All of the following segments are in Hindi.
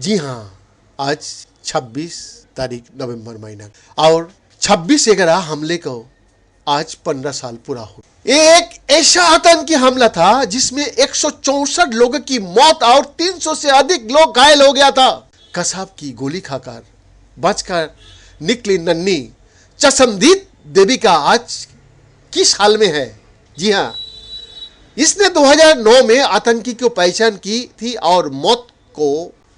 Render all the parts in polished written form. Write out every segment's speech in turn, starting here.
जी हाँ, आज 26 तारीख नवंबर महीना और 26/11 हमले को आज 15 साल पूरा हो। ये एक ऐसा आतंकी हमला था जिसमें 164 लोगों की मौत और 300 से अधिक लोग घायल हो गया था। कसाब की गोली खाकर बचकर निकली नन्ही चशमदीद देविका आज किस हाल में है? जी हाँ, इसने 2009 में आतंकी को पहचान की थी और मौत को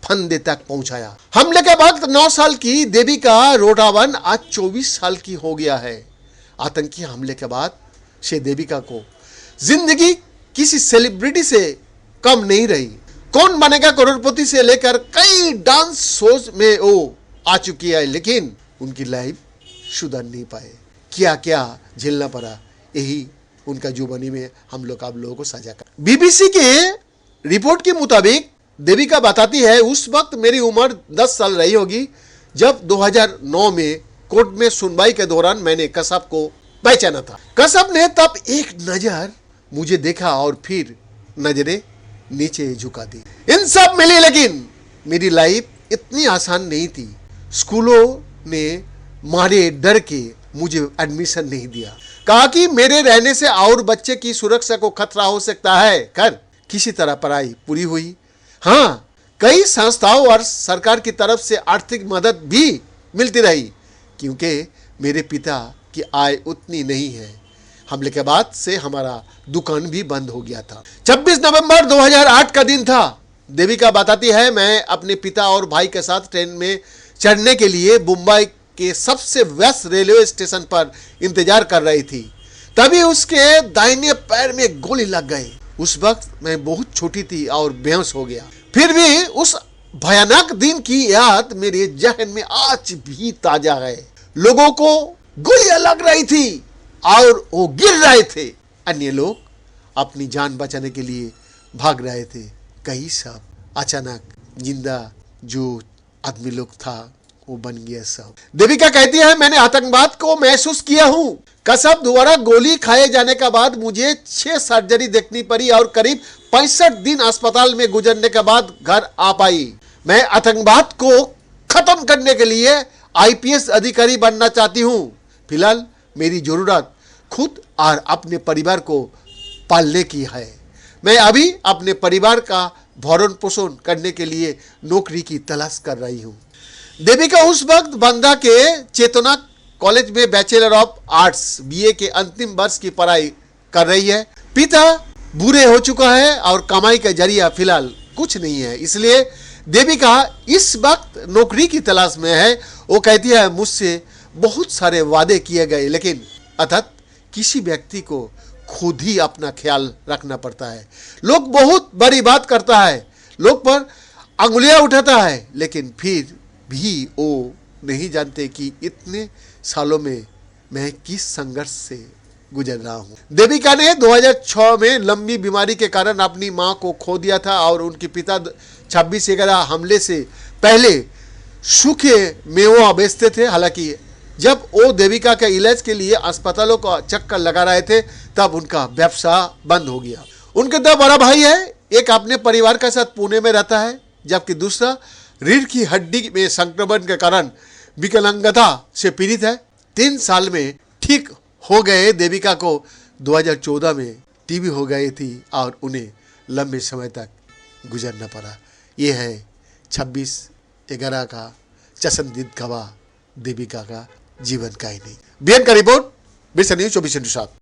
फंदे तक पहुंचाया। हमले के वक्त 9 साल की देविका रोडावन आज 24 साल की हो गया है। आतंकी हमले के बाद से देविका को जिंदगी किसी सेलिब्रिटी से कम नहीं रही। कौन बनेगा करोड़पति से लेकर कई डांस शोज में वो आ चुकी है, लेकिन उनकी लाइफ सुधर नहीं पाए। क्या क्या झेलना पड़ा, यही उनका जुबानी में हम लोग आप लोगों को साझा कर। बीबीसी के रिपोर्ट के मुताबिक देविका बताती है, उस वक्त मेरी उम्र 10 साल रही होगी जब 2009 में कोर्ट में सुनवाई के दौरान मैंने कसाब को पहचाना था। कसाब ने तब एक नजर मुझे देखा और फिर नजरें नीचे झुका दी। इन सब मिली, लेकिन मेरी लाइफ इतनी आसान नहीं थी। स्कूलों ने मारे डर के मुझे एडमिशन नहीं दिया, कहा कि मेरे रहने से और बच्चे की सुरक्षा को खतरा हो सकता है। कर किसी तरह पढ़ाई पूरी हुई। हाँ, कई संस्थाओं और सरकार की तरफ से आर्थिक मदद भी मिलती रही, क्योंकि मेरे पिता की आय उतनी नहीं है। हमले के बाद से हमारा दुकान भी बंद हो गया था। 26 नवंबर 2008 का दिन था। देविका बताती है, मैं अपने पिता और भाई के साथ ट्रेन में चढ़ने के लिए मुंबई के सबसे व्यस्त रेलवे स्टेशन पर इंतजार कर रही थी। तभी उसके दाहिने पैर में गोली लग गई। उस वक्त मैं बहुत छोटी थी और बेहोश हो गया। फिर भी उस भयानक दिन की याद मेरे जहन में आज भी ताजा है। लोगों को गोलियां लग रही थी और वो गिर रहे थे। अन्य लोग अपनी जान बचाने के लिए भाग रहे थे। कई सब अचानक जिंदा जो आदमी लोग था वो बन गया सब। देविका कहती है, मैंने आतंकवाद को महसूस किया हूँ। कसाब द्वारा गोली खाए जाने के बाद मुझे 6 सर्जरी देखनी पड़ी और करीब 65 दिन अस्पताल में गुजरने के बाद घर आ पाई। मैं आतंकवाद को खत्म करने के लिए IPS अधिकारी बनना चाहती हूँ। फिलहाल मेरी जरूरत खुद और अपने परिवार को पालने की है। मैं अभी अपने परिवार का भरण पोषण करने के लिए नौकरी की तलाश कर रही हूँ। देविका उस वक्त बांद्रा के चेतना कॉलेज में बैचलर ऑफ आर्ट्स BA के अंतिम वर्ष की पढ़ाई कर रही है। पिता बूढ़े हो चुका है और कमाई का जरिया फिलहाल कुछ नहीं है, इसलिए देविका इस वक्त नौकरी की तलाश में है। वो कहती है, मुझसे बहुत सारे वादे किए गए, लेकिन अर्थात किसी व्यक्ति को खुद ही अपना ख्याल रखना पड़ता है। लोग बहुत बड़ी बात करता है, लोग पर अंगुलियां उठाता है, लेकिन फिर भी वो नहीं जानते कि इतने सालों में मैं किस संघर्ष से गुजर रहा हूँ। देविका ने 2006 में लंबी बीमारी के कारण अपनी मां को खो दिया था और उनके पिता 26/11 हमले से पहले सूखे मेवा बेचते थे। हालांकि जब वो देविका के इलाज के लिए अस्पतालों का चक्कर लगा रहे थे, तब उनका व्यवसाय बंद हो गया। उनके 2 बड़ा भाई है, एक अपने परिवार के साथ पुणे में रहता है, जबकि दूसरा रीढ़ की हड्डी में संक्रमण के कारण विकलांगता से पीड़ित है। 3 साल में ठीक हो गए। देविका को 2014 में TB हो गई थी और उन्हें लंबे समय तक गुजरना पड़ा। ये है 26/11 का चशमदीद गवाह देविका का जीवन कहानी। BN का रिपोर्ट, बिरसा न्यूज़ 24/7।